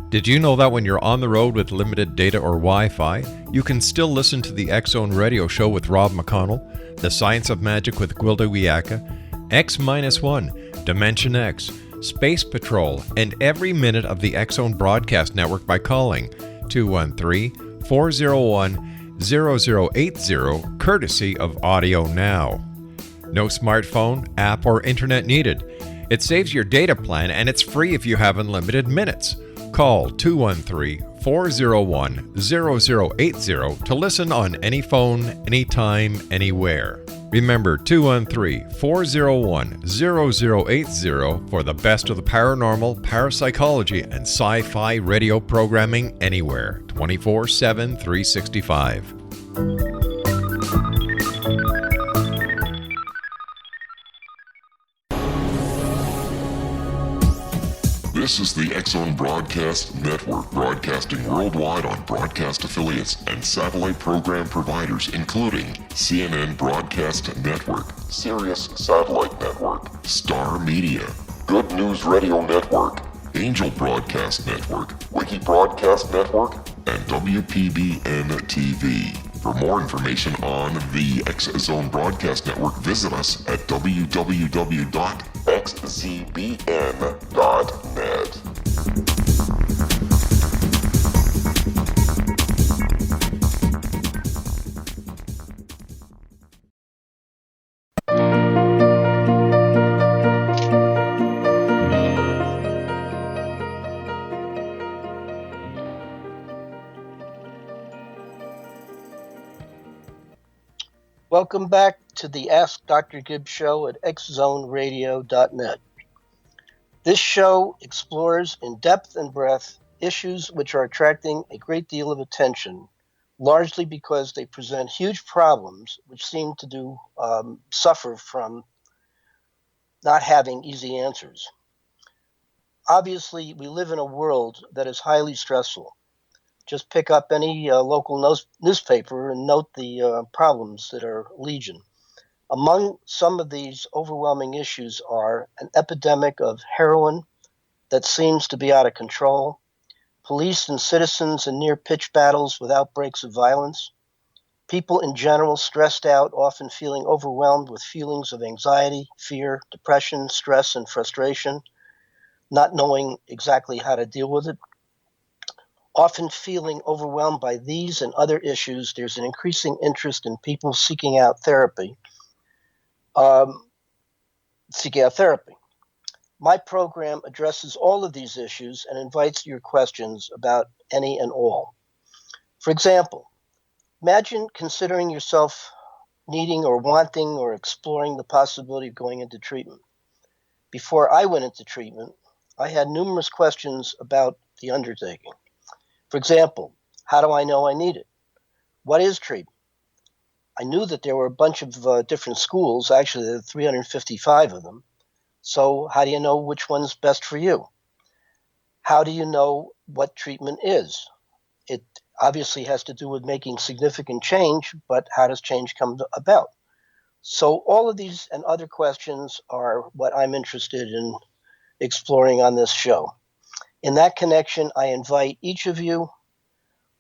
Did you know that when you're on the road with limited data or Wi-Fi, you can still listen to the X-Zone Radio Show with Rob McConnell, The Science of Magic with Gwilda Wiyaka, X-1, Dimension X, Space Patrol, and every minute of the X-Zone broadcast network by calling 213-401-0080, courtesy of Audio Now. No smartphone, app, or internet needed. It saves your data plan and it's free if you have unlimited minutes. Call 213-401-0080 to listen on any phone, anytime, anywhere. Remember 213-401-0080 for the best of the paranormal, parapsychology, and sci-fi radio programming anywhere, 24/7, 365. This is the X-Zone Broadcast Network, broadcasting worldwide on broadcast affiliates and satellite program providers, including CNN Broadcast Network, Sirius Satellite Network, Star Media, Good News Radio Network, Angel Broadcast Network, Wiki Broadcast Network, and WPBN TV. For more information on the X-Zone Broadcast Network, visit us at www.xzbn.net. Welcome back to the Ask Dr. Gibbs show at xzoneradio.net. This show explores in depth and breadth issues which are attracting a great deal of attention, largely because they present huge problems which seem to suffer from not having easy answers. Obviously, we live in a world that is highly stressful. Just pick up any local newspaper and note the problems that are legion. Among some of these overwhelming issues are an epidemic of heroin that seems to be out of control, police and citizens in near-pitch battles with outbreaks of violence, people in general stressed out, often feeling overwhelmed with feelings of anxiety, fear, depression, stress, and frustration, not knowing exactly how to deal with it. Often feeling overwhelmed by these and other issues, there's an increasing interest in people seeking out therapy. My program addresses all of these issues and invites your questions about any and all. For example, imagine considering yourself needing or wanting or exploring the possibility of going into treatment. Before I went into treatment, I had numerous questions about the undertaking. For example, how do I know I need it? What is treatment? I knew that there were a bunch of different schools. Actually, there are 355 of them. So how do you know which one's best for you? How do you know what treatment is? It obviously has to do with making significant change, but how does change come about? So all of these and other questions are what I'm interested in exploring on this show. In that connection, I invite each of you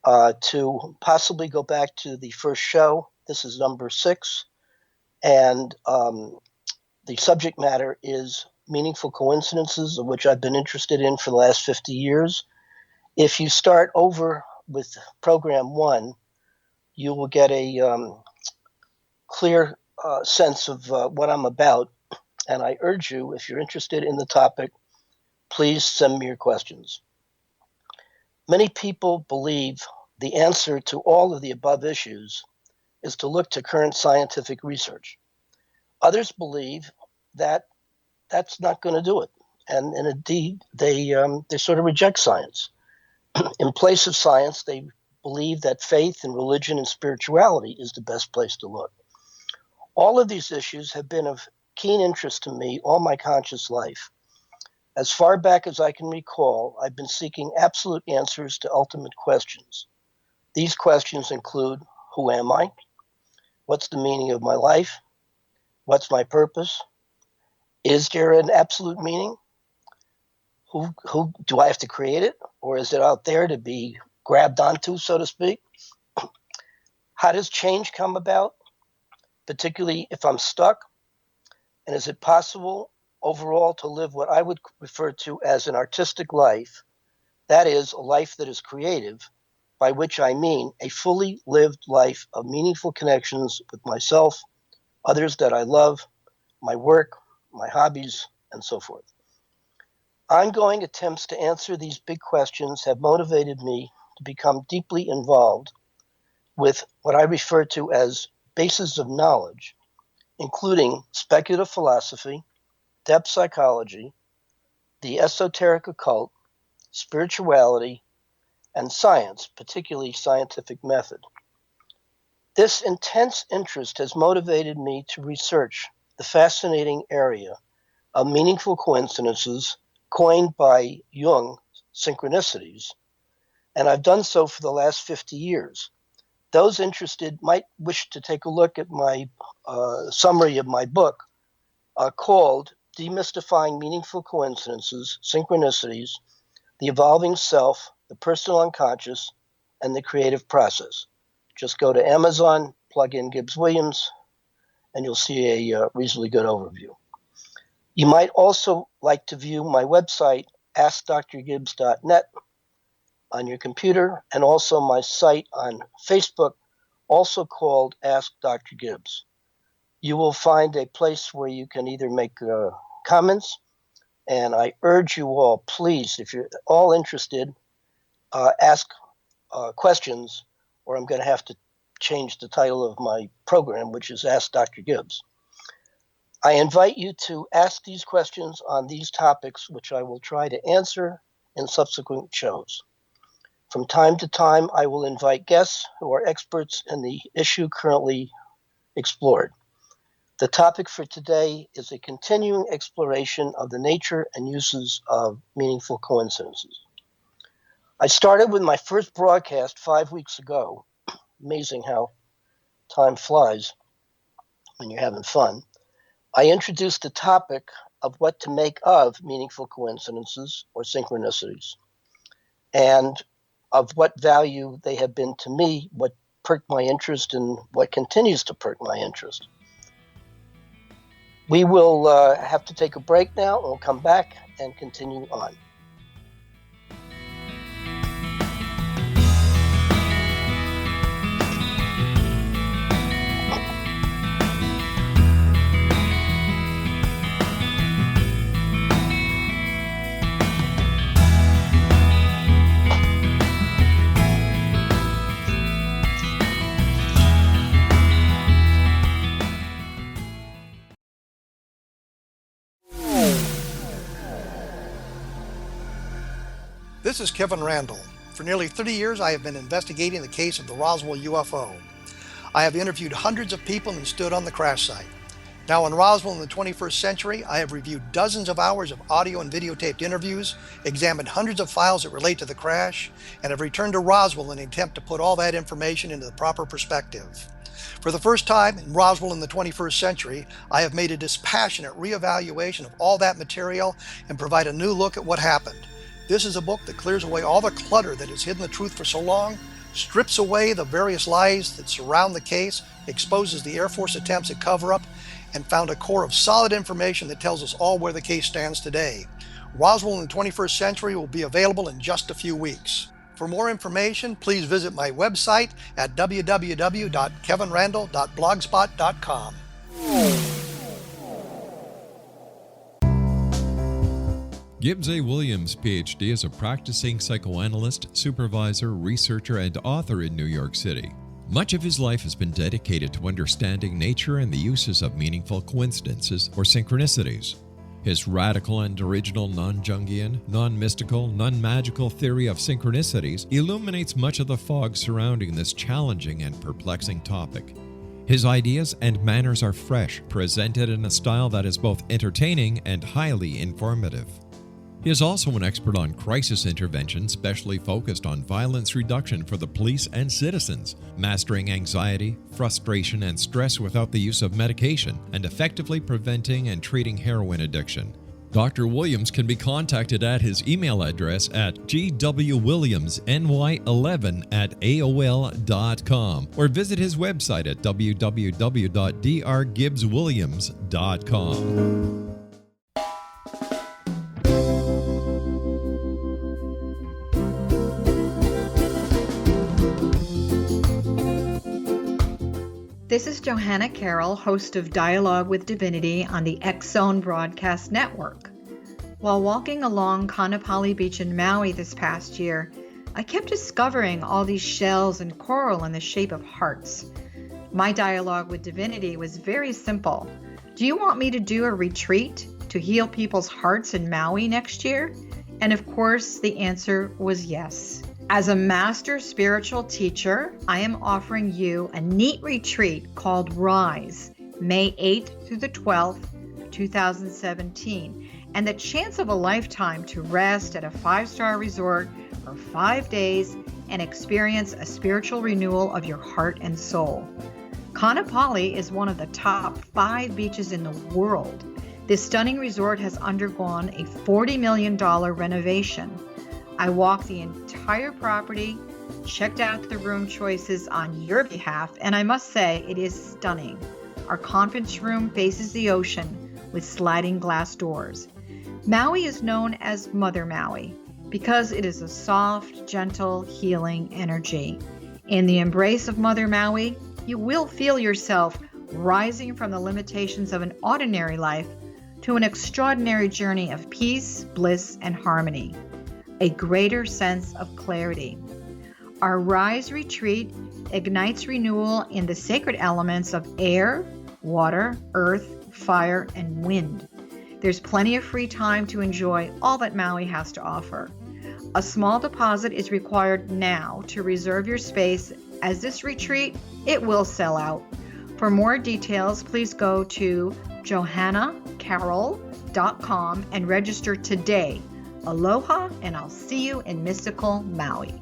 to possibly go back to the first show. This is number 6, and the subject matter is meaningful coincidences, of which I've been interested in for the last 50 years. If you start over with program 1, you will get a clear sense of what I'm about, and I urge you, if you're interested in the topic, please send me your questions. Many people believe the answer to all of the above issues is to look to current scientific research. Others believe that that's not going to do it. And indeed, they sort of reject science. In place of science, they believe that faith and religion and spirituality is the best place to look. All of these issues have been of keen interest to me all my conscious life. As far back as I can recall, I've been seeking absolute answers to ultimate questions. These questions include, who am I? What's the meaning of my life? What's my purpose? Is there an absolute meaning? Who do I have to create it? or is it out there to be grabbed onto, so to speak? How does change come about, particularly if I'm stuck? And is it possible overall to live what I would refer to as an artistic life? That is, a life that is creative, by which I mean a fully lived life of meaningful connections with myself, others that I love, my work, my hobbies, and so forth. Ongoing attempts to answer these big questions have motivated me to become deeply involved with what I refer to as bases of knowledge, including speculative philosophy, depth psychology, the esoteric occult, spirituality, and science, particularly scientific method. This intense interest has motivated me to research the fascinating area of meaningful coincidences coined by Jung, synchronicities, and I've done so for the last 50 years. Those interested might wish to take a look at my summary of my book called Demystifying Meaningful Coincidences, Synchronicities, the Evolving Self, the Personal Unconscious, and the Creative Process. Just go to Amazon, plug in Gibbs Williams, and you'll see a reasonably good overview. You might also like to view my website, AskDrGibbs.net, on your computer, and also my site on Facebook, also called Ask Dr. Gibbs. You will find a place where you can either make comments, and I urge you all, please, if you're all interested, ask questions, or I'm going to have to change the title of my program, which is Ask Dr. Gibbs. I invite you to ask these questions on these topics, which I will try to answer in subsequent shows. From time to time, I will invite guests who are experts in the issue currently explored. The topic for today is a continuing exploration of the nature and uses of meaningful coincidences. I started with my first broadcast 5 weeks ago. Amazing how time flies when you're having fun. I introduced the topic of what to make of meaningful coincidences or synchronicities, and of what value they have been to me, what perked my interest, and what continues to perk my interest. We will have to take a break now, and we'll come back and continue on. This is Kevin Randall. For nearly 30 years, I have been investigating the case of the Roswell UFO. I have interviewed hundreds of people and stood on the crash site. Now in Roswell in the 21st century, I have reviewed dozens of hours of audio and videotaped interviews, examined hundreds of files that relate to the crash, and have returned to Roswell in an attempt to put all that information into the proper perspective. For the first time in Roswell in the 21st century, I have made a dispassionate reevaluation of all that material and provide a new look at what happened. This is a book that clears away all the clutter that has hidden the truth for so long, strips away the various lies that surround the case, exposes the Air Force attempts at cover-up, and found a core of solid information that tells us all where the case stands today. Roswell in the 21st century will be available in just a few weeks. For more information, please visit my website at www.kevinrandall.blogspot.com. Gibbs A. Williams, Ph.D., is a practicing psychoanalyst, supervisor, researcher, and author in New York City. Much of his life has been dedicated to understanding nature and the uses of meaningful coincidences or synchronicities. His radical and original non-Jungian, non-mystical, non-magical theory of synchronicities illuminates much of the fog surrounding this challenging and perplexing topic. His ideas and manners are fresh, presented in a style that is both entertaining and highly informative. He is also an expert on crisis intervention, specially focused on violence reduction for the police and citizens, mastering anxiety, frustration, and stress without the use of medication, and effectively preventing and treating heroin addiction. Dr. Williams can be contacted at his email address at gwwilliamsny11@aol.com or visit his website at www.drgibbswilliams.com. This is Johanna Carroll, host of Dialogue with Divinity on the X-Zone Broadcast Network. While walking along Kaanapali Beach in Maui this past year, I kept discovering all these shells and coral in the shape of hearts. My dialogue with Divinity was very simple. Do you want me to do a retreat to heal people's hearts in Maui next year? And of course, the answer was yes. As a master spiritual teacher, I am offering you a neat retreat called Rise, May 8th through the 12th, 2017, and the chance of a lifetime to rest at a 5-star resort for 5 days and experience a spiritual renewal of your heart and soul. Kaanapali is one of the top 5 beaches in the world. This stunning resort has undergone a $40 million renovation. I walked the entire property, checked out the room choices on your behalf, and I must say it is stunning. Our conference room faces the ocean with sliding glass doors. Maui is known as Mother Maui because it is a soft, gentle, healing energy. In the embrace of Mother Maui, you will feel yourself rising from the limitations of an ordinary life to an extraordinary journey of peace, bliss, and harmony. A greater sense of clarity. Our Rise retreat ignites renewal in the sacred elements of air, water, earth, fire, and wind. There's plenty of free time to enjoy all that Maui has to offer. A small deposit is required now to reserve your space, as this retreat, it will sell out. For more details, please go to johannacarroll.com and register today. Aloha, and I'll see you in mystical Maui.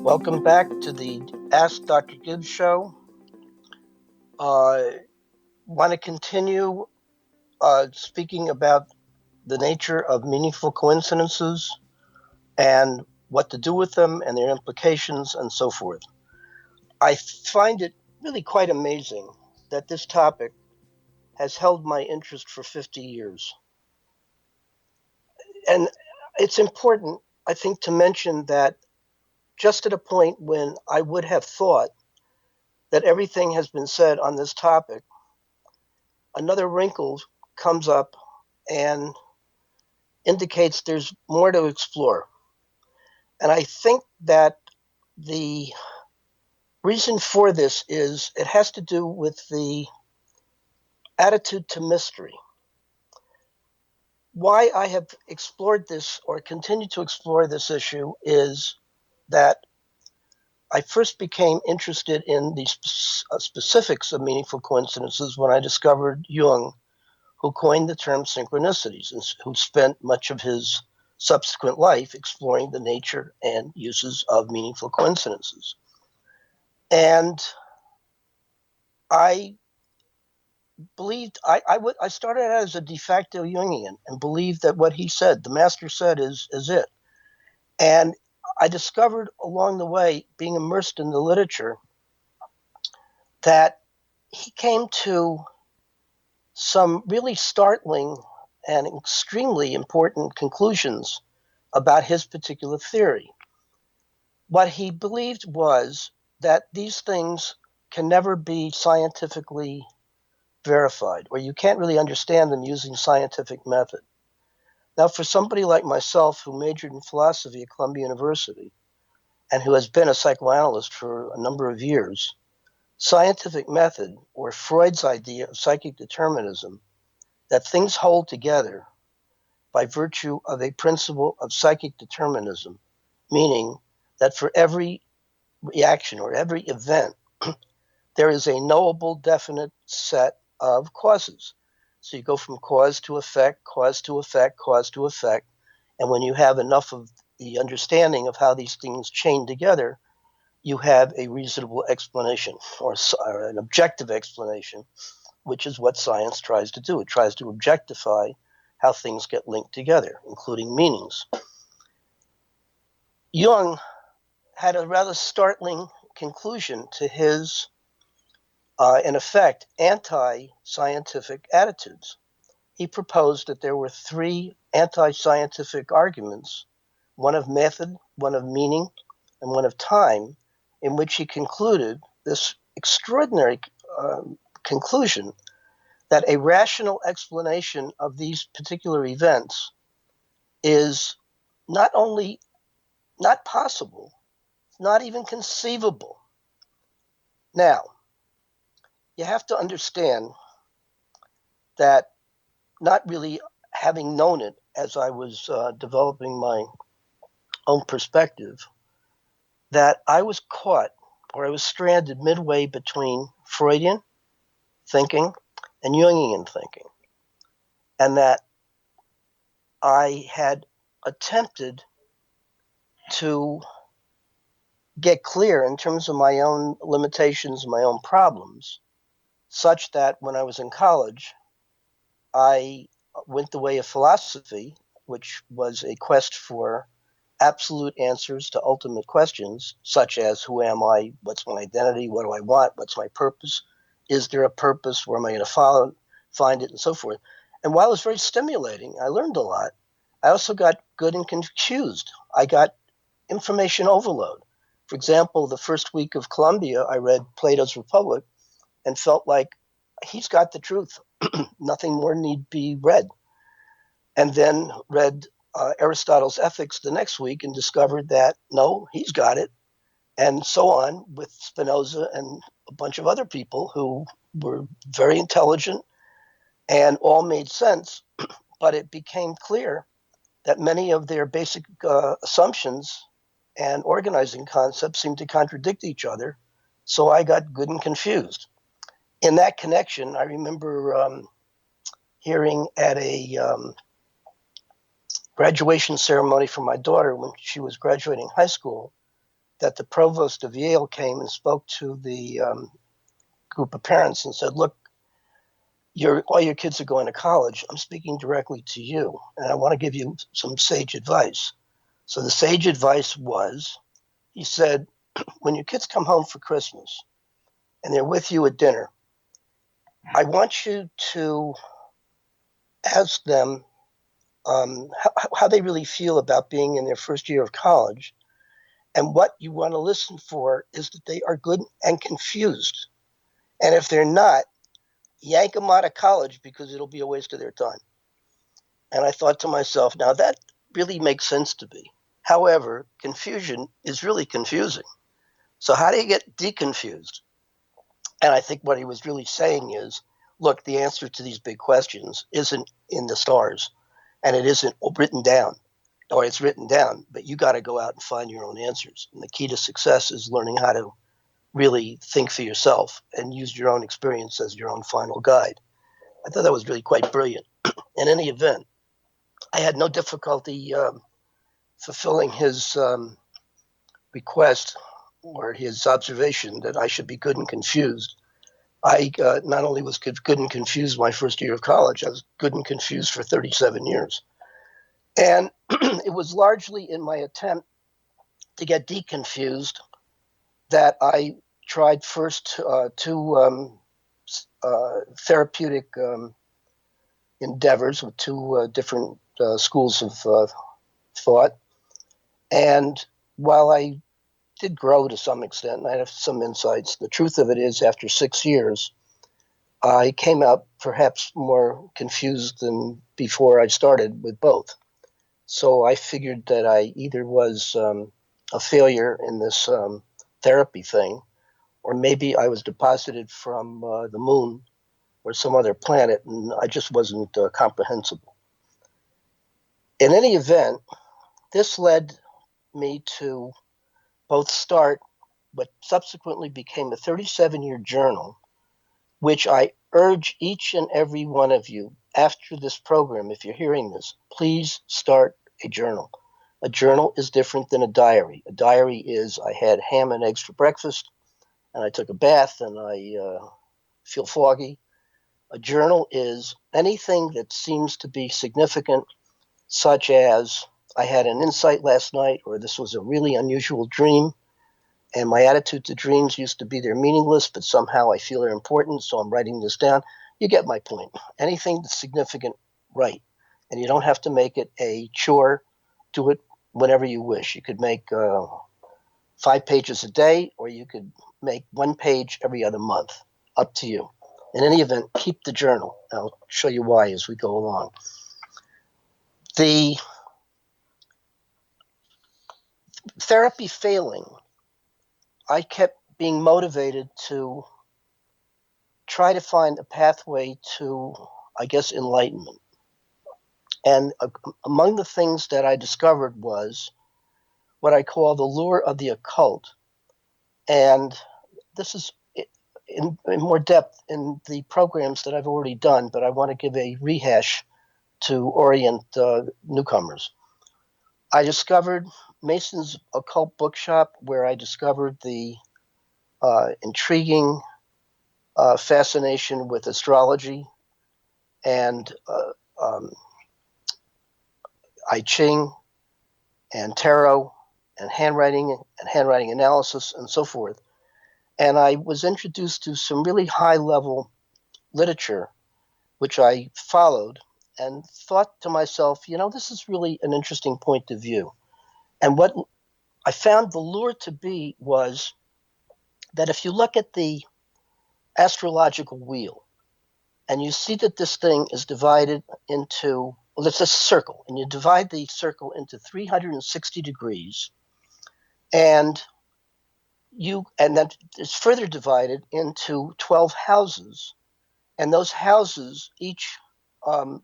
Welcome back to the Ask Dr. Gibbs show. Want to continue speaking about the nature of meaningful coincidences and what to do with them and their implications and so forth. I find it really quite amazing that this topic has held my interest for 50 years. And it's important, I think, to mention that just at a point when I would have thought that everything has been said on this topic, another wrinkle comes up and indicates there's more to explore. And I think that the reason for this is it has to do with the attitude to mystery. Why I have explored this or continue to explore this issue is that I first became interested in the specifics of meaningful coincidences when I discovered Jung, who coined the term synchronicities and who spent much of his subsequent life exploring the nature and uses of meaningful coincidences. And I believed, I started out as a de facto Jungian and believed that what he said, the master said, is it. And I discovered along the way, being immersed in the literature, that he came to some really startling and extremely important conclusions about his particular theory. What he believed was that these things can never be scientifically verified, or you can't really understand them using scientific method. Now, for somebody like myself who majored in philosophy at Columbia University and who has been a psychoanalyst for a number of years, scientific method, or Freud's idea of psychic determinism, that things hold together by virtue of a principle of psychic determinism, meaning that for every reaction or every event, there is a knowable, definite set of causes. So you go from cause to effect, cause to effect, cause to effect. And when you have enough of the understanding of how these things chain together, you have a reasonable explanation or an objective explanation, which is what science tries to do. It tries to objectify how things get linked together, including meanings. Jung had a rather startling conclusion to his, in effect, anti-scientific attitudes. He proposed that there were three anti-scientific arguments, one of method, one of meaning, and one of time, in which he concluded this extraordinary conclusion that a rational explanation of these particular events is not only not possible, not even conceivable. Now, you have to understand that, not really having known it as I was developing my own perspective, that I was caught, or I was stranded midway between Freudian thinking and Jungian thinking, and that I had attempted to get clear in terms of my own limitations, my own problems, such that when I was in college, I went the way of philosophy, which was a quest for absolute answers to ultimate questions, such as who am I, what's my identity, what do I want, what's my purpose, is there a purpose, where am I going to find it, and so forth. And while it was very stimulating, I learned a lot. I also got good and confused. I got information overload. For example, the first week of Columbia, I read Plato's Republic and felt like he's got the truth. Nothing more need be read. And then read Aristotle's Ethics the next week and discovered that, no, he's got it. And so on with Spinoza and a bunch of other people who were very intelligent and all made sense. But it became clear that many of their basic assumptions and organizing concepts seemed to contradict each other. So I got good and confused. In that connection, I remember hearing at a graduation ceremony for my daughter when she was graduating high school that the provost of Yale came and spoke to the group of parents and said, look, all your kids are going to college. I'm speaking directly to you, and I want to give you some sage advice. So the sage advice was, he said, when your kids come home for Christmas and they're with you at dinner, I want you to ask them how they really feel about being in their first year of college. And what you want to listen for is that they are good and confused. And if they're not, yank them out of college because it'll be a waste of their time. And I thought to myself, now that really makes sense to me. However, confusion is really confusing. So how do you get deconfused? And I think what he was really saying is, look, the answer to these big questions isn't in the stars, and it isn't written down, or it's written down, but you got to go out and find your own answers. And the key to success is learning how to really think for yourself and use your own experience as your own final guide. I thought that was really quite brilliant. In any event, I had no difficulty fulfilling his request or his observation that I should be good and confused. I not only was good and confused my first year of college, I was good and confused for 37 years. And it was largely in my attempt to get deconfused that I tried first two therapeutic endeavors with two different schools of thought. And while I did grow to some extent, and I have some insights, the truth of it is, after 6 years, I came out perhaps more confused than before I started with both. So I figured that I either was a failure in this therapy thing, or maybe I was deposited from the moon or some other planet, and I just wasn't comprehensible. In any event, this led me to both start what subsequently became a 37-year journal, which I urge each and every one of you after this program, if you're hearing this, please start a journal. A journal is different than a diary. A diary is I had ham and eggs for breakfast, and I took a bath, and I feel foggy. A journal is anything that seems to be significant, such as I had an insight last night, or this was a really unusual dream, and my attitude to dreams used to be they're meaningless, but somehow I feel they're important, so I'm writing this down. You get my point. Anything that's significant, write. And you don't have to make it a chore. Do it whenever you wish. You could make 5 pages a day, or you could make 1 page every other month. Up to you. In any event, keep the journal. I'll show you why as we go along. The therapy failing, I kept being motivated to try to find a pathway to, I guess, enlightenment. And among the things that I discovered was what I call the lure of the occult. And this is in more depth in the programs that I've already done, but I want to give a rehash to orient newcomers. I discovered Mason's Occult Bookshop, where I discovered the intriguing fascination with astrology and I Ching and tarot and handwriting analysis and so forth. And I was introduced to some really high-level literature, which I followed and thought to myself, this is really an interesting point of view. And what I found the lure to be was that if you look at the astrological wheel and you see that this thing is divided into, well, it's a circle, and you divide the circle into 360 degrees, and that is further divided into 12 houses, and those houses each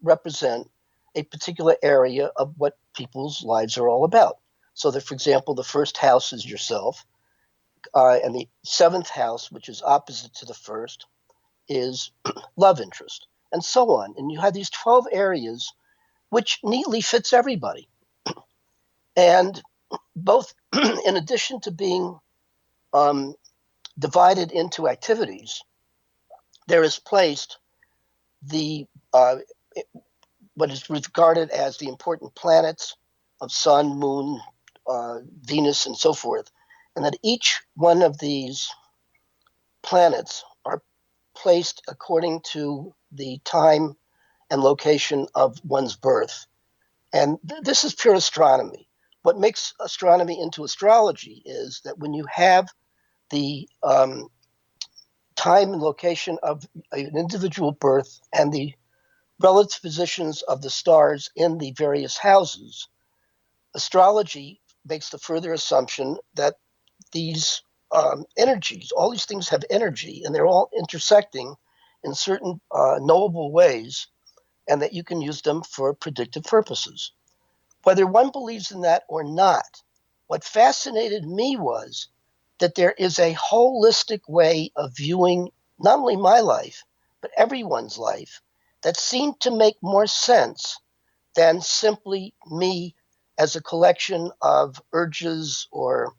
represent a particular area of what people's lives are all about. So that, for example, the first house is yourself, and the 7th house, which is opposite to the first, is love interest, and so on. And you have these 12 areas, which neatly fits everybody. And both, in addition to being divided into activities, there is placed the what is regarded as the important planets of Sun, Moon, Venus, and so forth, and that each one of these planets are placed according to the time and location of one's birth. And this is pure astronomy. What makes astronomy into astrology is that when you have the time and location of an individual birth and the relative positions of the stars in the various houses, astrology makes the further assumption that these energies, all these things have energy, and they're all intersecting in certain knowable ways, and that you can use them for predictive purposes. Whether one believes in that or not, what fascinated me was that there is a holistic way of viewing not only my life, but everyone's life that seemed to make more sense than simply me as a collection of urges or,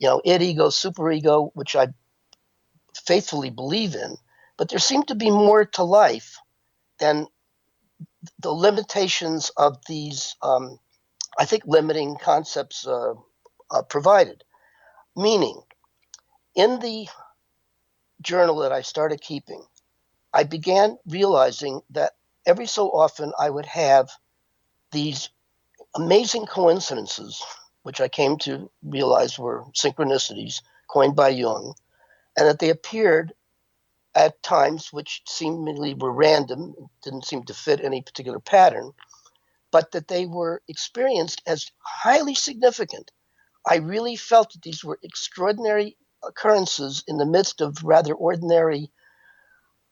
id ego, superego, which I faithfully believe in. But there seemed to be more to life than the limitations of these, I think, limiting concepts provided. Meaning, in the journal that I started keeping, I began realizing that every so often I would have these amazing coincidences, which I came to realize were synchronicities coined by Jung, and that they appeared at times which seemingly were random, didn't seem to fit any particular pattern, but that they were experienced as highly significant. I really felt that these were extraordinary occurrences in the midst of rather ordinary,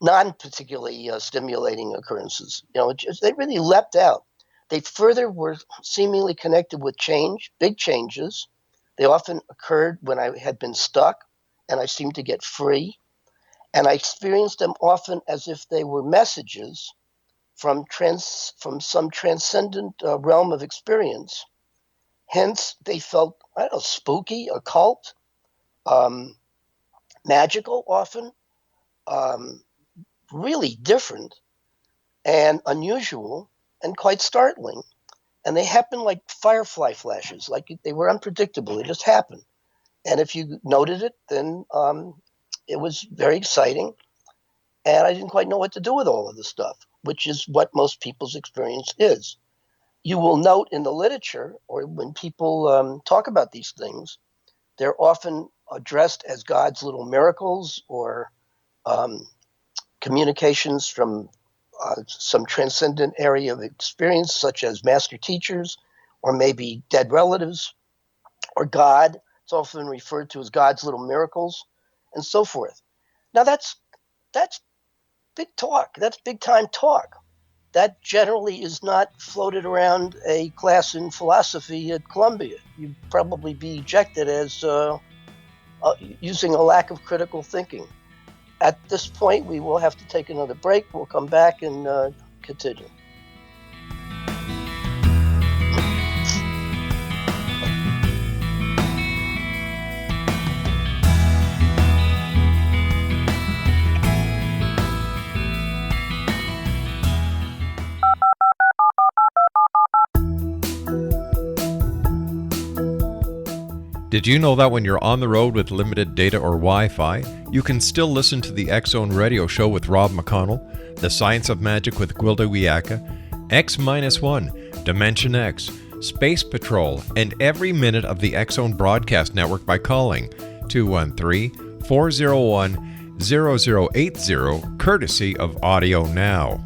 non-particularly stimulating occurrences. They really leapt out. They further were seemingly connected with change, big changes. They often occurred when I had been stuck, and I seemed to get free. And I experienced them often as if they were messages from some transcendent realm of experience. Hence, they felt, I don't know, spooky, occult, magical often, really different and unusual and quite startling. And they happened like firefly flashes, like they were unpredictable. It just happened. And if you noted it, then it was very exciting. And I didn't quite know what to do with all of this stuff, which is what most people's experience is. You will note in the literature, or when people talk about these things, they're often addressed as God's little miracles or communications from some transcendent area of experience, such as master teachers, or maybe dead relatives, or God. It's often referred to as God's little miracles, and so forth. Now that's big talk. That's big time talk. That generally is not floated around a class in philosophy at Columbia. You'd probably be ejected as using a lack of critical thinking. At this point, we will have to take another break. We'll come back and continue. Did you know that when you're on the road with limited data or Wi-Fi, you can still listen to the X-Zone Radio Show with Rob McConnell, The Science of Magic with Gwilda Wiyaka, X-1, Dimension X, Space Patrol, and every minute of the X-Zone Broadcast Network by calling 213-401-0080, courtesy of Audio Now.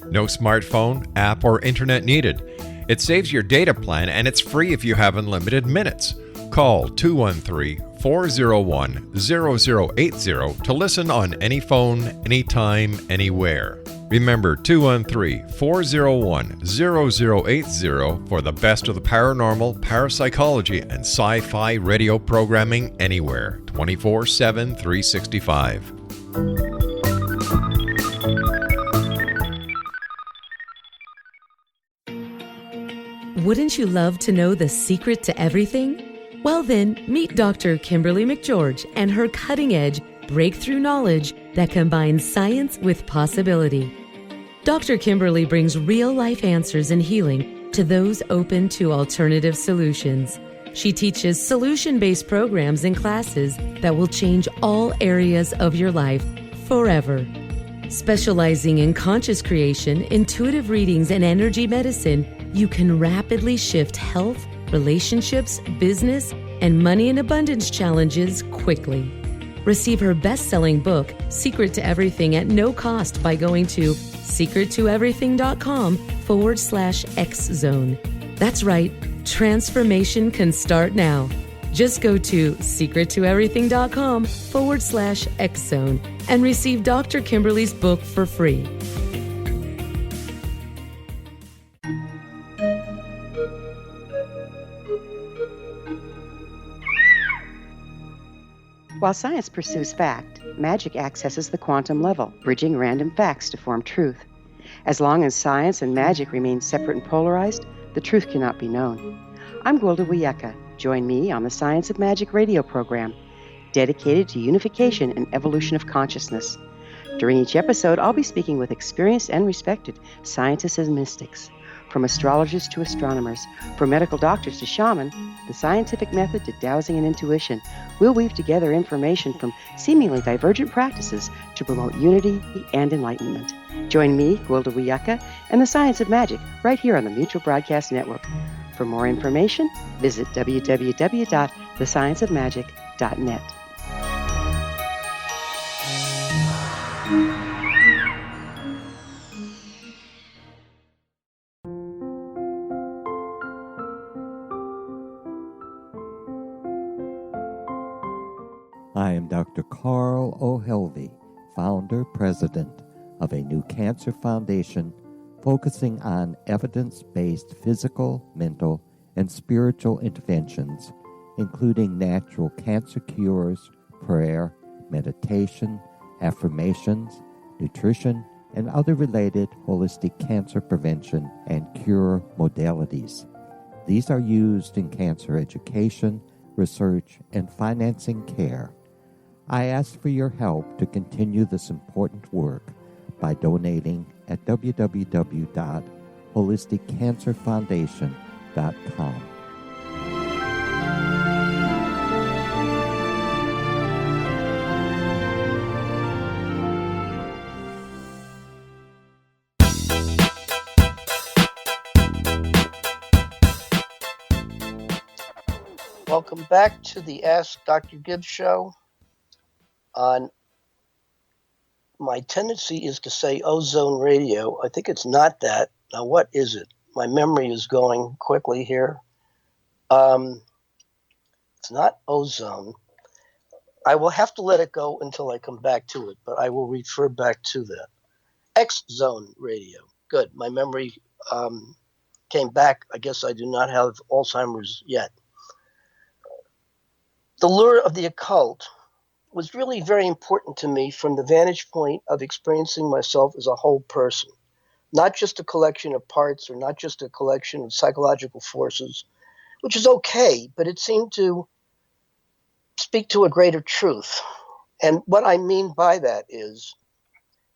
No smartphone, app, or internet needed. It saves your data plan and it's free if you have unlimited minutes. Call 213-401-0080 to listen on any phone, anytime, anywhere. Remember 213-401-0080 for the best of the paranormal, parapsychology, and sci-fi radio programming anywhere, 24/7, 365. Wouldn't you love to know the secret to everything? Well then, meet Dr. Kimberly McGeorge and her cutting-edge, breakthrough knowledge that combines science with possibility. Dr. Kimberly brings real-life answers and healing to those open to alternative solutions. She teaches solution-based programs and classes that will change all areas of your life forever. Specializing in conscious creation, intuitive readings, and energy medicine, you can rapidly shift health, relationships, business, and money and abundance challenges quickly. Receive her best-selling book, Secret to Everything, at no cost by going to secrettoeverything.com/X-Zone. That's right, transformation can start now. Just go to secrettoeverything.com/X-Zone and receive Dr. Kimberly's book for free. While science pursues fact, magic accesses the quantum level, bridging random facts to form truth. As long as science and magic remain separate and polarized, the truth cannot be known. I'm Gwilda Wiyaka. Join me on the Science of Magic radio program, dedicated to unification and evolution of consciousness. During each episode, I'll be speaking with experienced and respected scientists and mystics. From astrologers to astronomers, from medical doctors to shaman, the scientific method to dowsing and intuition, we'll weave together information from seemingly divergent practices to promote unity and enlightenment. Join me, Gwilda Wiyaka, and the Science of Magic right here on the Mutual Broadcast Network. For more information, visit www.thescienceofmagic.net. I am Dr. Carl O'Helvey, founder, president of a new cancer foundation focusing on evidence-based physical, mental, and spiritual interventions, including natural cancer cures, prayer, meditation, affirmations, nutrition, and other related holistic cancer prevention and cure modalities. These are used in cancer education, research, and financing care. I ask for your help to continue this important work by donating at www.holisticcancerfoundation.com. Welcome back to the Ask Dr. Gibbs show. My tendency is to say Ozone Radio. I think it's not that. Now, what is it? My memory is going quickly here. It's not Ozone. I will have to let it go until I come back to it, but I will refer back to that. X-Zone Radio. Good. My memory came back. I guess I do not have Alzheimer's yet. The lure of the occult was really very important to me from the vantage point of experiencing myself as a whole person, not just a collection of parts or not just a collection of psychological forces, which is okay, but it seemed to speak to a greater truth. And what I mean by that is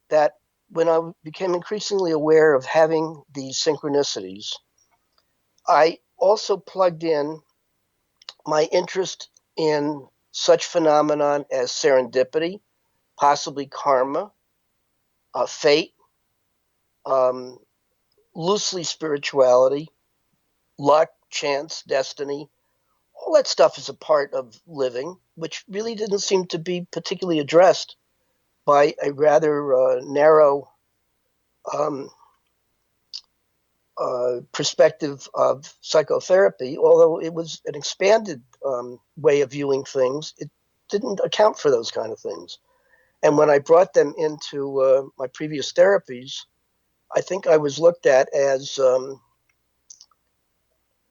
that when I became increasingly aware of having these synchronicities, I also plugged in my interest in such phenomenon as serendipity, possibly karma, fate, loosely spirituality, luck, chance, destiny. All that stuff is a part of living, which really didn't seem to be particularly addressed by a rather narrow perspective of psychotherapy. Although it was an expanded way of viewing things, it didn't account for those kind of things. And when I brought them into my previous therapies, I think I was looked at as,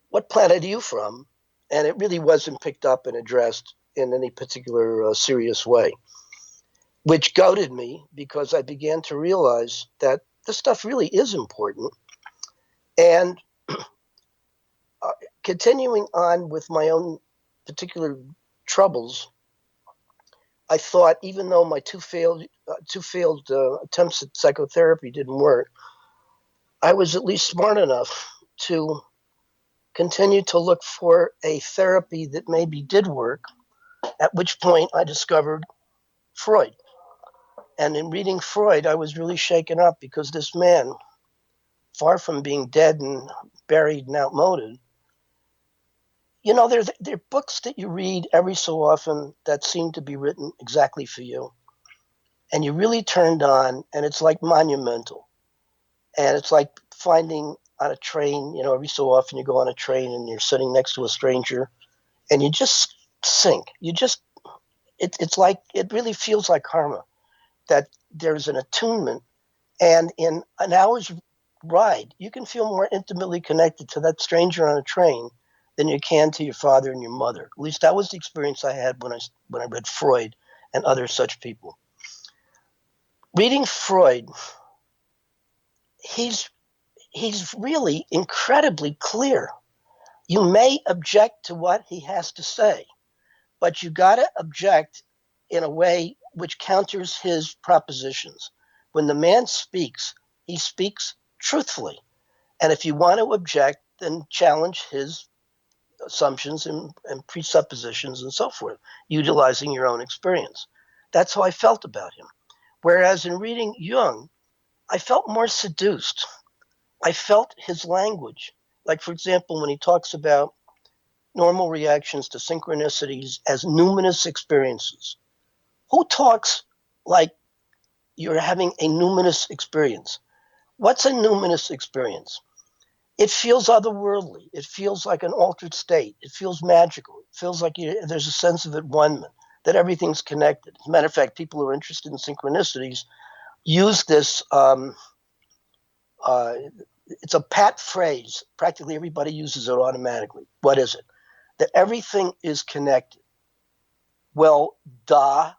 what planet are you from? And it really wasn't picked up and addressed in any particular serious way, which goaded me because I began to realize that this stuff really is important. And continuing on with my own particular troubles, I thought, even though my two failed attempts at psychotherapy didn't work, I was at least smart enough to continue to look for a therapy that maybe did work, at which point I discovered Freud. And in reading Freud, I was really shaken up because this man, far from being dead and buried and outmoded, you know, there are books that you read every so often that seem to be written exactly for you. And you really turned on, and it's like monumental. And it's like finding on a train, you know, every so often you go on a train and you're sitting next to a stranger and you just sink. It's like, it really feels like karma, that there's an attunement. And in an hour's ride, you can feel more intimately connected to that stranger on a train than you can to your father and your mother. At least that was the experience I had when I read Freud and other such people. Reading Freud, he's really incredibly clear. You may object to what he has to say, but you got to object in a way which counters his propositions. When the man speaks, he speaks truthfully. And if you want to object, then challenge his assumptions and presuppositions and so forth, utilizing your own experience. That's how I felt about him. Whereas in reading Jung, I felt more seduced. I felt his language. Like, for example, when he talks about normal reactions to synchronicities as numinous experiences. Who talks like you're having a numinous experience? What's a numinous experience? It feels otherworldly. It feels like an altered state. It feels magical. It feels like there's a sense of at-one-ment, that everything's connected. As a matter of fact, people who are interested in synchronicities use this. It's a pat phrase. Practically everybody uses it automatically. What is it? That everything is connected. Well, duh.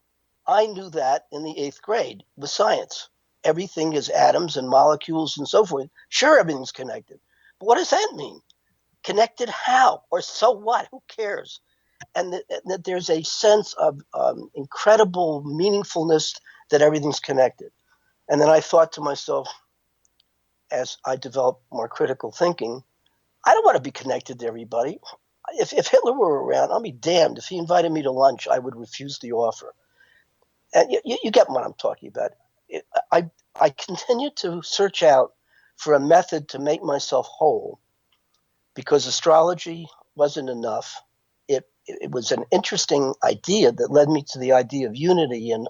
I knew that in the 8th grade with science. Everything is atoms and molecules and so forth. Sure, everything's connected. But what does that mean? Connected how? Or so what? Who cares? And that there's a sense of incredible meaningfulness that everything's connected. And then I thought to myself, as I developed more critical thinking, I don't want to be connected to everybody. If Hitler were around, I'll be damned. If he invited me to lunch, I would refuse the offer. And you get what I'm talking about. I continued to search out for a method to make myself whole because astrology wasn't enough. It was an interesting idea that led me to the idea of unity and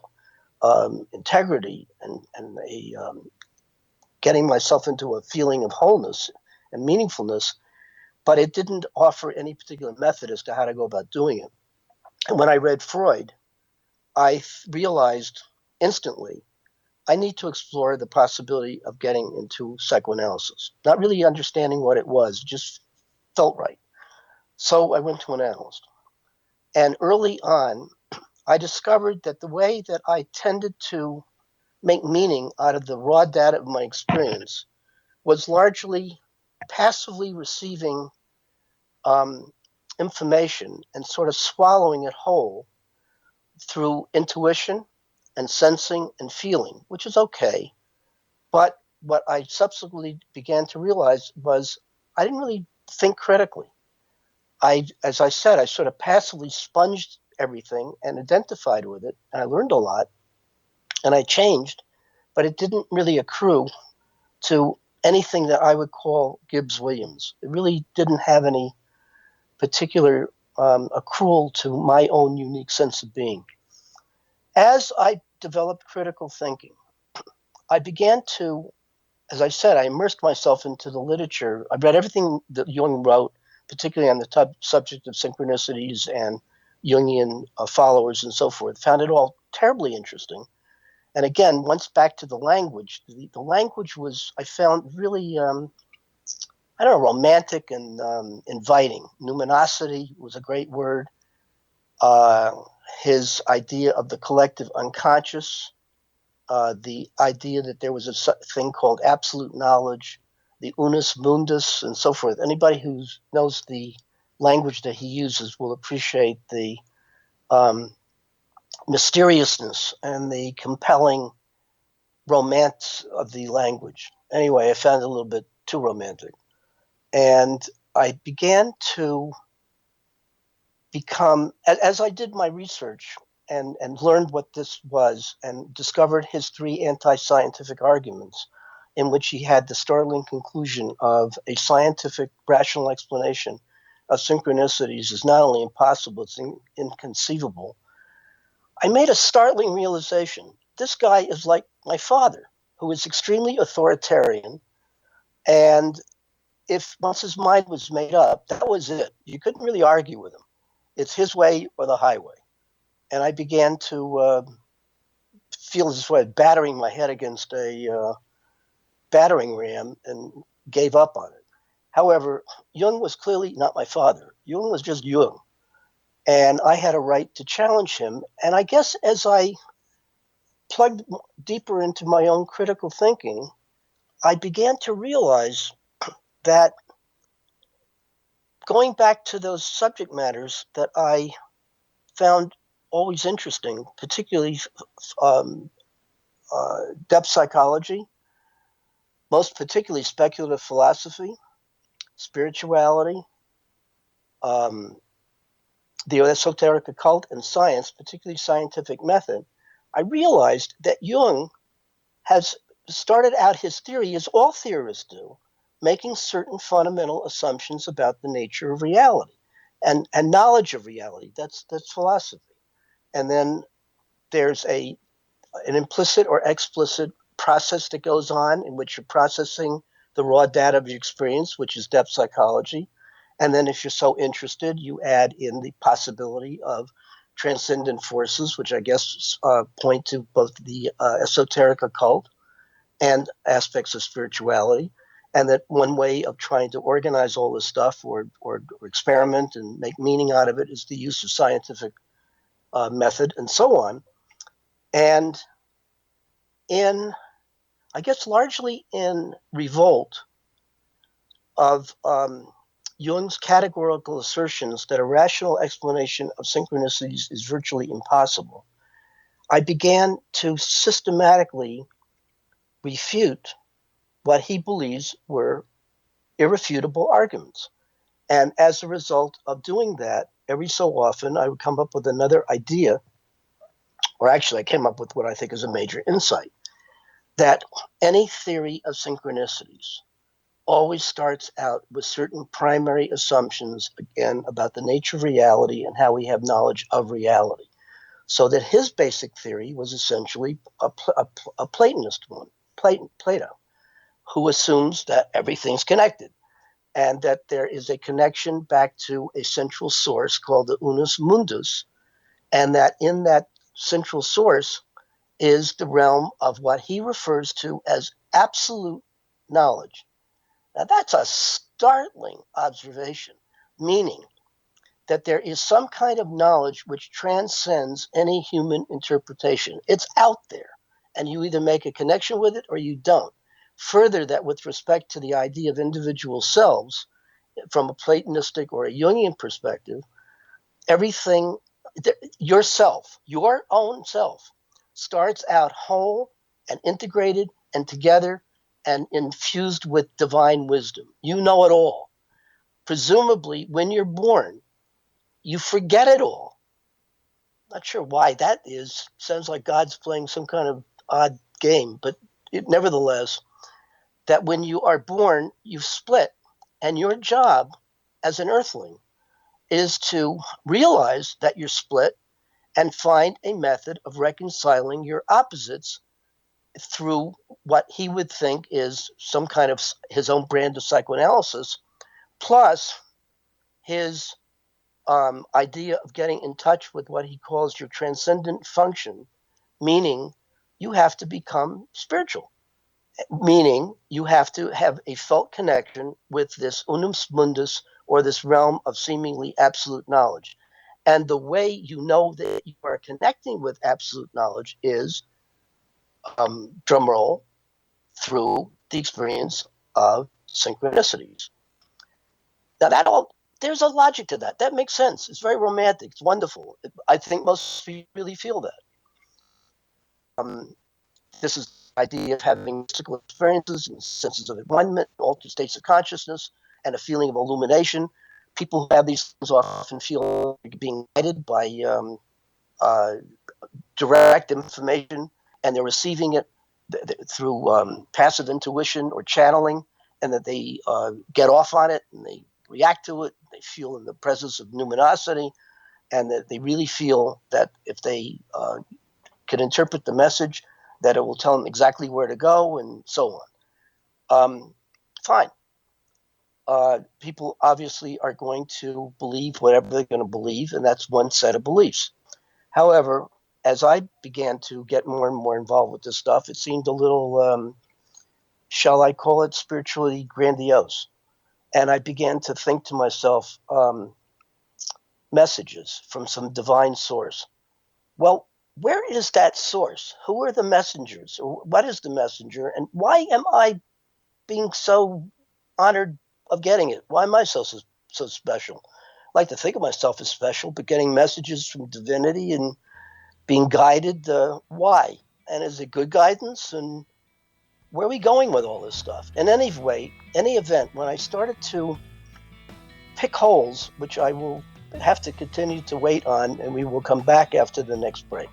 integrity and getting myself into a feeling of wholeness and meaningfulness, but it didn't offer any particular method as to how to go about doing it. And when I read Freud, I realized instantly I need to explore the possibility of getting into psychoanalysis, not really understanding what it was, just felt right. So I went to an analyst. And early on, I discovered that the way that I tended to make meaning out of the raw data of my experience was largely passively receiving information and sort of swallowing it whole through intuition and sensing and feeling, which is okay. But what I subsequently began to realize was I didn't really think critically. As I said, I sort of passively sponged everything and identified with it, and I learned a lot, and I changed, but it didn't really accrue to anything that I would call Gibbs Williams. It really didn't have any particular accrual to my own unique sense of being. As I developed critical thinking, I began to, as I said, I immersed myself into the literature. I read everything that Jung wrote, particularly on the subject of synchronicities and Jungian followers and so forth. Found it all terribly interesting. And again, once back to the language, the language was, I found really, romantic and inviting. Numinosity was a great word. His idea of the collective unconscious, the idea that there was a thing called absolute knowledge, the unus mundus, and so forth. Anybody who knows the language that he uses will appreciate the mysteriousness and the compelling romance of the language. Anyway, I found it a little bit too romantic. And I began to become, as I did my research and learned what this was and discovered his 3 anti-scientific arguments, in which he had the startling conclusion of a scientific rational explanation of synchronicities is not only impossible, it's inconceivable. I made a startling realization. This guy is like my father, who is extremely authoritarian. And if once his mind was made up, that was it. You couldn't really argue with him. It's his way or the highway. And I began to feel as if I was battering my head against a battering ram and gave up on it. However, Jung was clearly not my father. Jung was just Jung. And I had a right to challenge him. And I guess as I plugged deeper into my own critical thinking, I began to realize that going back to those subject matters that I found always interesting, particularly depth psychology, most particularly speculative philosophy, spirituality, the esoteric occult, and science, particularly scientific method, I realized that Jung has started out his theory, as all theorists do, making certain fundamental assumptions about the nature of reality and knowledge of reality. That's philosophy. And then there's an implicit or explicit process that goes on in which you're processing the raw data of your experience, which is depth psychology. And then if you're so interested, you add in the possibility of transcendent forces, which I guess point to both the esoteric occult and aspects of spirituality. And that one way of trying to organize all this stuff or experiment and make meaning out of it is the use of scientific method, and so on. And I guess largely in revolt of Jung's categorical assertions that a rational explanation of synchronicities is virtually impossible, I began to systematically refute what he believes were irrefutable arguments. And as a result of doing that, every so often I would come up with another idea, or actually I came up with what I think is a major insight, that any theory of synchronicities always starts out with certain primary assumptions, again, about the nature of reality and how we have knowledge of reality. So that his basic theory was essentially a Platonist one, Plato, who assumes that everything's connected and that there is a connection back to a central source called the unus mundus, and that in that central source is the realm of what he refers to as absolute knowledge. Now, that's a startling observation, meaning that there is some kind of knowledge which transcends any human interpretation. It's out there, and you either make a connection with it or you don't. Further, that with respect to the idea of individual selves, from a Platonistic or a Jungian perspective, everything, yourself, your own self, starts out whole and integrated and together and infused with divine wisdom. You know it all. Presumably, when you're born, you forget it all. Not sure why that is. Sounds like God's playing some kind of odd game, but nevertheless, that when you are born, you split. And your job as an earthling is to realize that you're split and find a method of reconciling your opposites through what he would think is some kind of his own brand of psychoanalysis, plus his idea of getting in touch with what he calls your transcendent function, meaning you have to become spiritual, meaning you have to have a felt connection with this unus mundus, or this realm of seemingly absolute knowledge. And the way you know that you are connecting with absolute knowledge is, drum roll, through the experience of synchronicities. Now there's a logic to that. That makes sense. It's very romantic. It's wonderful. I think most people really feel that. This is the idea of having mystical experiences and senses of enlightenment, altered states of consciousness, and a feeling of illumination. People who have these things often feel being guided by direct information, and they're receiving it through passive intuition or channeling, and that they get off on it and they react to it. They feel in the presence of numinosity, and that they really feel that if they can interpret the message, that it will tell them exactly where to go and so on. Fine. People obviously are going to believe whatever they're going to believe, and that's one set of beliefs. However, as I began to get more and more involved with this stuff, it seemed a little, shall I call it, spiritually grandiose. And I began to think to myself, messages from some divine source. Well, where is that source? Who are the messengers? Or what is the messenger? And why am I being so honored of getting it? Why am I so special? I like to think of myself as special, but getting messages from divinity and being guided, why? And is it good guidance? And where are we going with all this stuff? In any event, when I started to pick holes, which I will have to continue to wait on, and we will come back after the next break.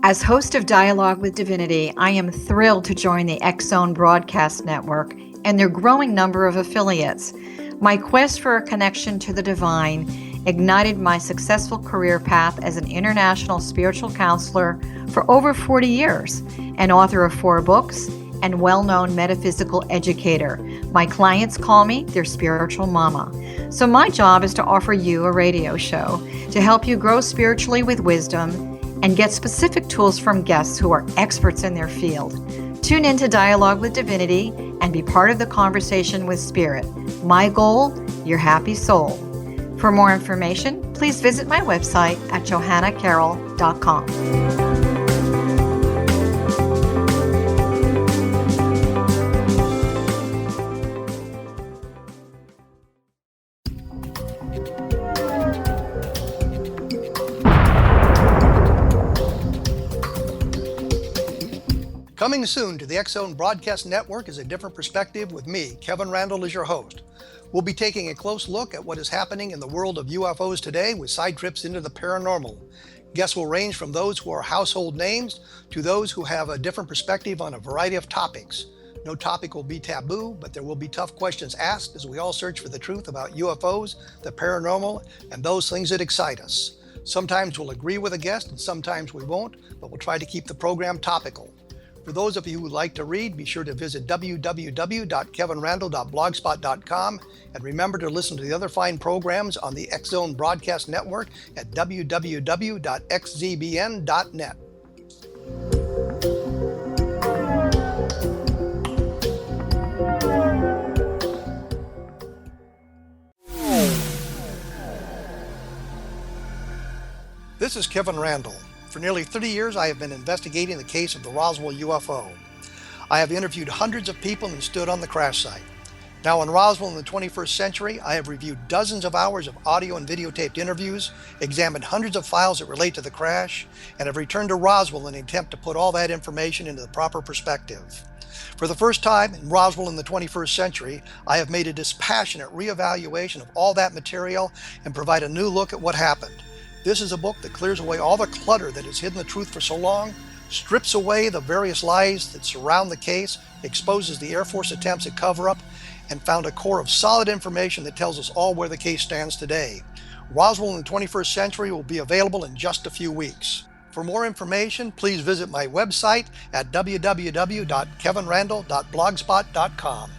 As host of Dialogue with Divinity, I am thrilled to join the X-Zone Broadcast Network and their growing number of affiliates. My quest for a connection to the divine ignited my successful career path as an international spiritual counselor for over 40 years, and author of 4 books, and well-known metaphysical educator. My clients call me their spiritual mama. So my job is to offer you a radio show to help you grow spiritually with wisdom and get specific tools from guests who are experts in their field. Tune in to Dialogue with Divinity and be part of the conversation with Spirit. My goal, your happy soul. For more information, please visit my website at johannacarroll.com. Coming soon to the X-Zone Broadcast Network is A Different Perspective with me, Kevin Randle, as your host. We'll be taking a close look at what is happening in the world of UFOs today with side trips into the paranormal. Guests will range from those who are household names to those who have a different perspective on a variety of topics. No topic will be taboo, but there will be tough questions asked as we all search for the truth about UFOs, the paranormal, and those things that excite us. Sometimes we'll agree with a guest and sometimes we won't, but we'll try to keep the program topical. For those of you who would like to read, be sure to visit www.kevinrandle.blogspot.com and remember to listen to the other fine programs on the X-Zone Broadcast Network at www.xzbn.net. This is Kevin Randle. For nearly 30 years, I have been investigating the case of the Roswell UFO. I have interviewed hundreds of people and stood on the crash site. Now in Roswell in the 21st century, I have reviewed dozens of hours of audio and videotaped interviews, examined hundreds of files that relate to the crash, and have returned to Roswell in an attempt to put all that information into the proper perspective. For the first time in Roswell in the 21st century, I have made a dispassionate reevaluation of all that material and provide a new look at what happened. This is a book that clears away all the clutter that has hidden the truth for so long, strips away the various lies that surround the case, exposes the Air Force attempts at cover-up, and found a core of solid information that tells us all where the case stands today. Roswell in the 21st century will be available in just a few weeks. For more information, please visit my website at www.kevinrandle.blogspot.com.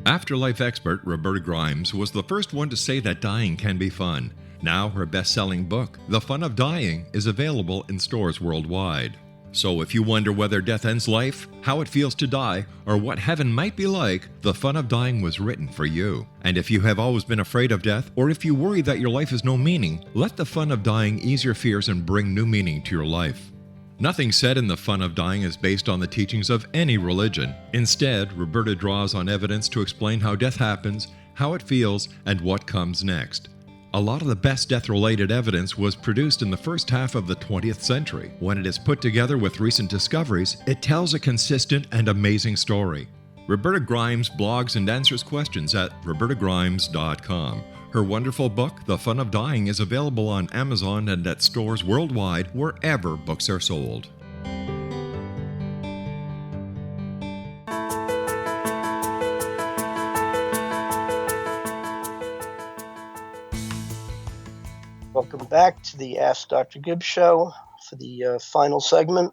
Afterlife expert Roberta Grimes was the first one to say that dying can be fun. Now her best-selling book, The Fun of Dying, is available in stores worldwide. So if you wonder whether death ends life, how it feels to die, or what heaven might be like, The Fun of Dying was written for you. And if you have always been afraid of death, or if you worry that your life has no meaning, let The Fun of Dying ease your fears and bring new meaning to your life. Nothing said in The Fun of Dying is based on the teachings of any religion. Instead, Roberta draws on evidence to explain how death happens, how it feels, and what comes next. A lot of the best death-related evidence was produced in the first half of the 20th century. When it is put together with recent discoveries, it tells a consistent and amazing story. Roberta Grimes blogs and answers questions at robertagrimes.com. Her wonderful book, The Fun of Dying, is available on Amazon and at stores worldwide wherever books are sold. Welcome back to the Ask Dr. Gibbs show for the final segment.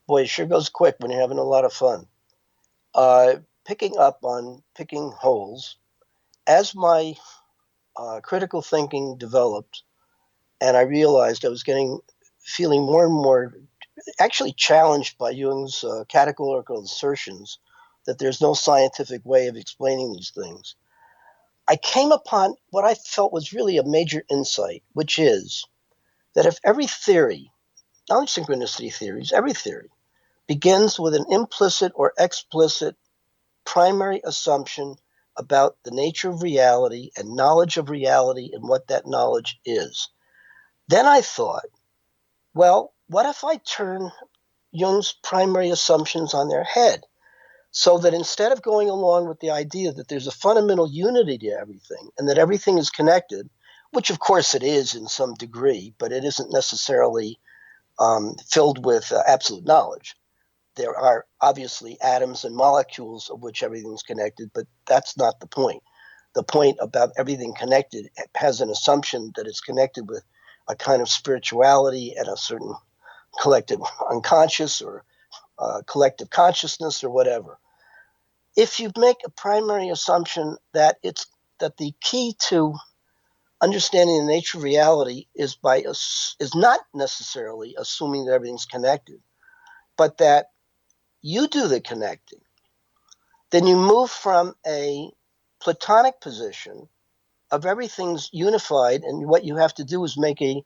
Boy, it sure goes quick when you're having a lot of fun. Picking up on picking holes, as my critical thinking developed, and I realized I was feeling more and more actually challenged by Jung's categorical assertions that there's no scientific way of explaining these things. I came upon what I felt was really a major insight, which is that if every theory, not only synchronicity theories, every theory, begins with an implicit or explicit primary assumption about the nature of reality and knowledge of reality and what that knowledge is, then I thought, well, what if I turn Jung's primary assumptions on their head? So that instead of going along with the idea that there's a fundamental unity to everything and that everything is connected, which of course it is in some degree, but it isn't necessarily filled with absolute knowledge, there are obviously atoms and molecules of which everything's connected, but that's not the point. The point about everything connected has an assumption that it's connected with a kind of spirituality and a certain collective unconscious or collective consciousness or whatever. If you make a primary assumption that the key to understanding the nature of reality is not necessarily assuming that everything's connected, but that you do the connecting, then you move from a Platonic position of everything's unified, and what you have to do is make a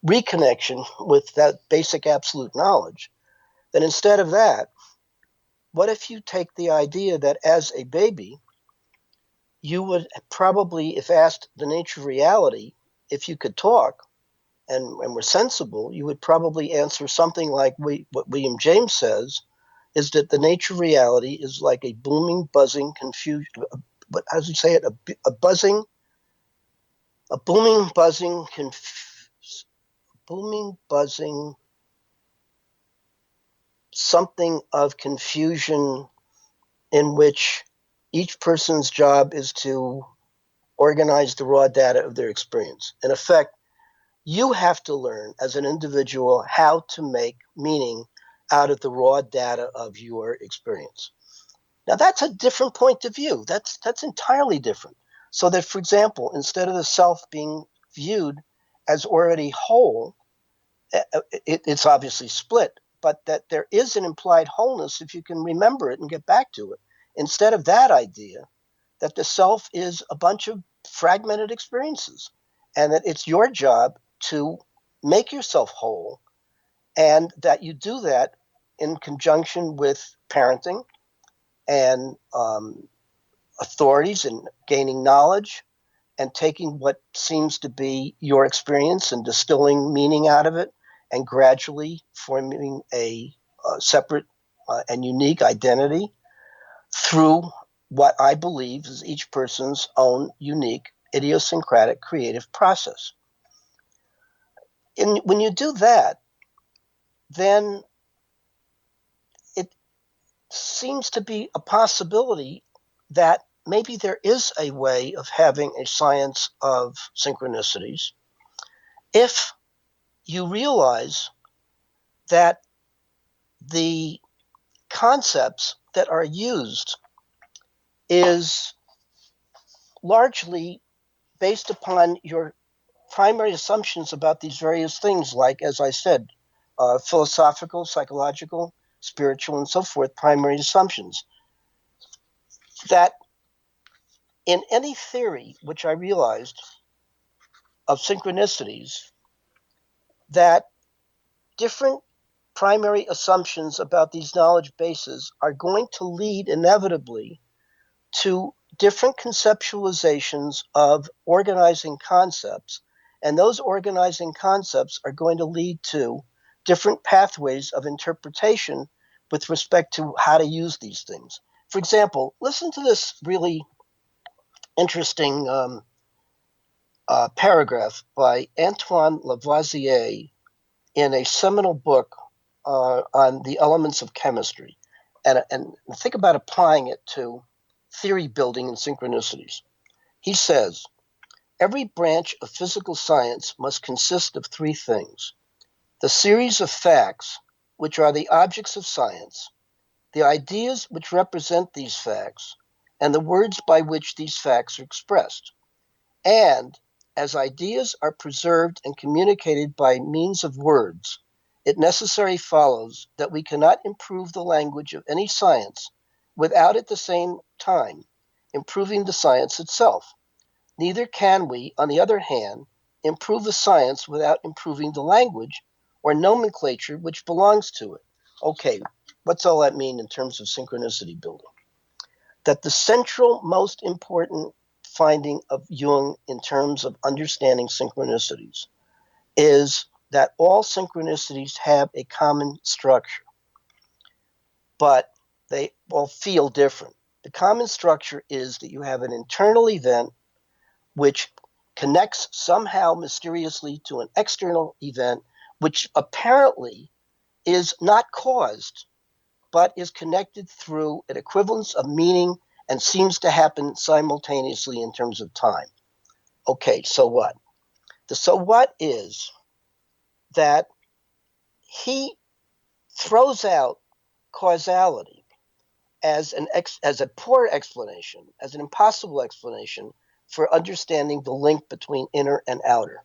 reconnection with that basic absolute knowledge. Then instead of that, what if you take the idea that as a baby, you would probably, if asked the nature of reality, if you could talk and were sensible, you would probably answer something like what William James says, is that the nature of reality is like a booming, buzzing, confusion. But how does he say it? A buzzing, a booming, buzzing, booming, buzzing, something of confusion in which each person's job is to organize the raw data of their experience. In effect, you have to learn as an individual how to make meaning out of the raw data of your experience. Now, that's a different point of view. That's entirely different. So that, for example, instead of the self being viewed as already whole, it's obviously split, but that there is an implied wholeness if you can remember it and get back to it. Instead of that idea that the self is a bunch of fragmented experiences and that it's your job to make yourself whole, and that you do that in conjunction with parenting and authorities and gaining knowledge and taking what seems to be your experience and distilling meaning out of it and gradually forming a separate and unique identity through what I believe is each person's own unique, idiosyncratic, creative process. When you do that, then it seems to be a possibility that maybe there is a way of having a science of synchronicities if you realize that the concepts that are used is largely based upon your primary assumptions about these various things, like, as I said, philosophical, psychological, spiritual, and so forth, primary assumptions. That in any theory, which I realized, of synchronicities, that different primary assumptions about these knowledge bases are going to lead inevitably to different conceptualizations of organizing concepts, and those organizing concepts are going to lead to different pathways of interpretation with respect to how to use these things. For example, listen to this really interesting paragraph by Antoine Lavoisier in a seminal book on the elements of chemistry, and think about applying it to theory building and synchronicities. He says, every branch of physical science must consist of three things: the series of facts, which are the objects of science, the ideas which represent these facts, and the words by which these facts are expressed. And as ideas are preserved and communicated by means of words, it necessarily follows that we cannot improve the language of any science without at the same time improving the science itself. Neither can we, on the other hand, improve the science without improving the language or nomenclature which belongs to it. Okay, what's all that mean in terms of synchronicity building? That the central, most important finding of Jung in terms of understanding synchronicities is that all synchronicities have a common structure, but they all feel different. The common structure is that you have an internal event which connects somehow mysteriously to an external event which apparently is not caused but is connected through an equivalence of meaning and seems to happen simultaneously in terms of time. Okay, so what? The so what is that he throws out causality as a poor explanation, as an impossible explanation for understanding the link between inner and outer,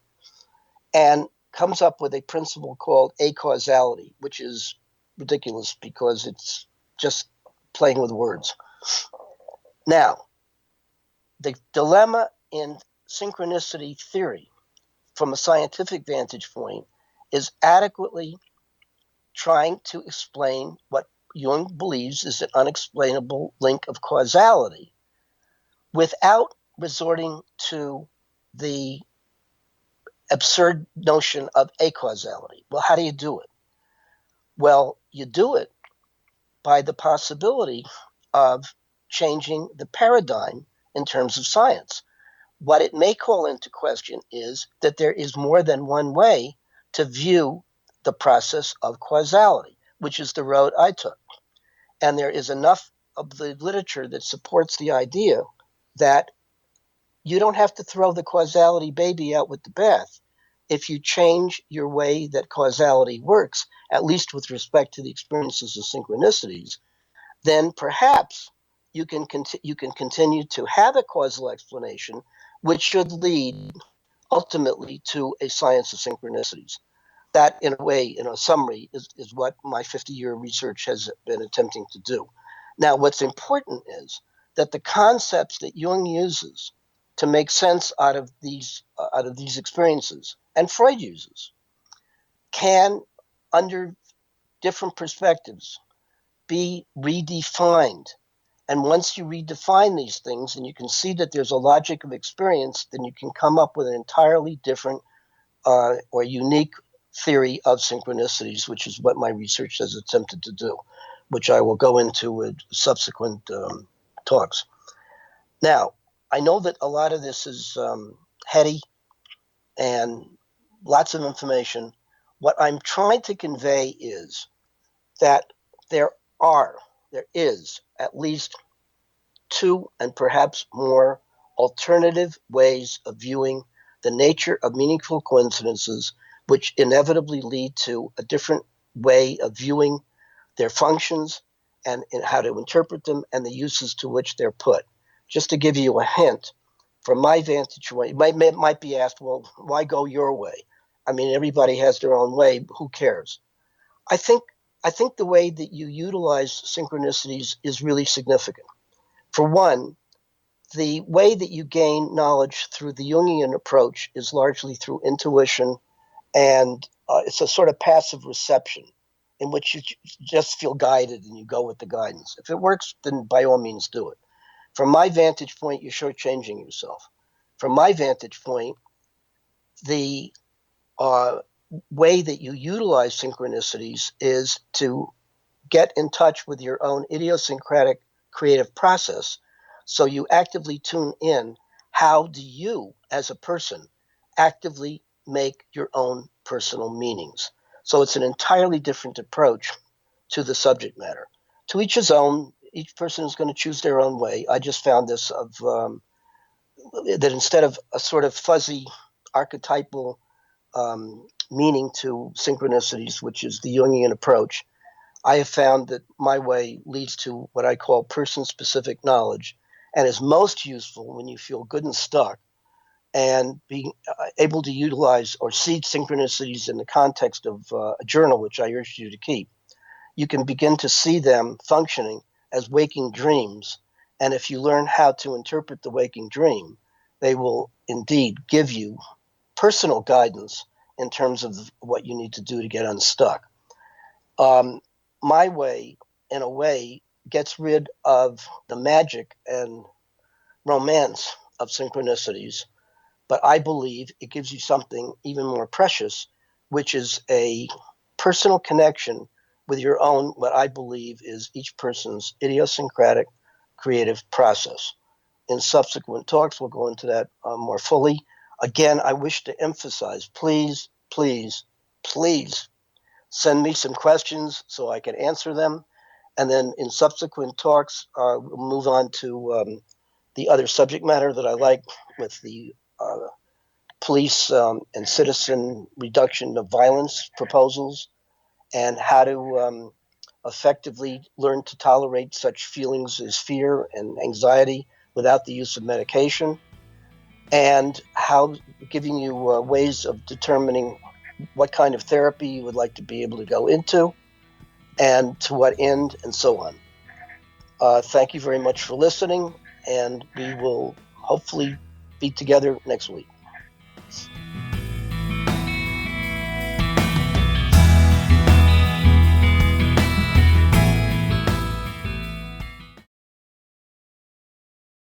and comes up with a principle called acausality, which is ridiculous because it's just playing with words. Now, the dilemma in synchronicity theory from a scientific vantage point is adequately trying to explain what Jung believes is an unexplainable link of causality without resorting to the absurd notion of acausality. Well, how do you do it? Well, you do it by the possibility of changing the paradigm in terms of science. What it may call into question is that there is more than one way to view the process of causality, which is the road I took. And there is enough of the literature that supports the idea that you don't have to throw the causality baby out with the bath. If you change your way that causality works, at least with respect to the experiences of synchronicities, then perhaps you can continue to have a causal explanation, which should lead ultimately to a science of synchronicities. That, in a way, in a summary, is what my 50-year research has been attempting to do. Now, what's important is that the concepts that Jung uses to make sense out of these experiences, and Freud uses, can, under different perspectives, be redefined. And once you redefine these things and you can see that there's a logic of experience, then you can come up with an entirely different or unique theory of synchronicities, which is what my research has attempted to do, which I will go into with subsequent talks. Now, I know that a lot of this is heady and lots of information. What I'm trying to convey is that there is at least two and perhaps more alternative ways of viewing the nature of meaningful coincidences, which inevitably lead to a different way of viewing their functions and how to interpret them and the uses to which they're put. Just to give you a hint, from my vantage point, it might be asked, well, why go your way? I mean, everybody has their own way. Who cares? I think the way that you utilize synchronicities is really significant. For one, the way that you gain knowledge through the Jungian approach is largely through intuition, and it's a sort of passive reception in which you just feel guided and you go with the guidance. If it works, then by all means do it. From my vantage point, you're shortchanging yourself. From my vantage point, the way that you utilize synchronicities is to get in touch with your own idiosyncratic creative process. So you actively tune in. How do you, as a person, actively make your own personal meanings? So it's an entirely different approach to the subject matter. To each his own. Each person is going to choose their own way. I just found this that instead of a sort of fuzzy archetypal meaning to synchronicities, which is the Jungian approach, I have found that my way leads to what I call person-specific knowledge, and is most useful when you feel good and stuck, and being able to utilize or see synchronicities in the context of a journal, which I urge you to keep. You can begin to see them functioning as waking dreams, and if you learn how to interpret the waking dream, they will indeed give you personal guidance in terms of what you need to do to get unstuck. My way, in a way, gets rid of the magic and romance of synchronicities, but I believe it gives you something even more precious, which is a personal connection with your own, what I believe is each person's idiosyncratic creative process. In subsequent talks, we'll go into that more fully. Again, I wish to emphasize, please, please, please send me some questions so I can answer them. And then in subsequent talks, we'll move on to the other subject matter that I like with the police and citizen reduction of violence proposals, and how to effectively learn to tolerate such feelings as fear and anxiety without the use of medication, and how giving you ways of determining what kind of therapy you would like to be able to go into and to what end, and so on. Thank you very much for listening, and we will hopefully be together next week.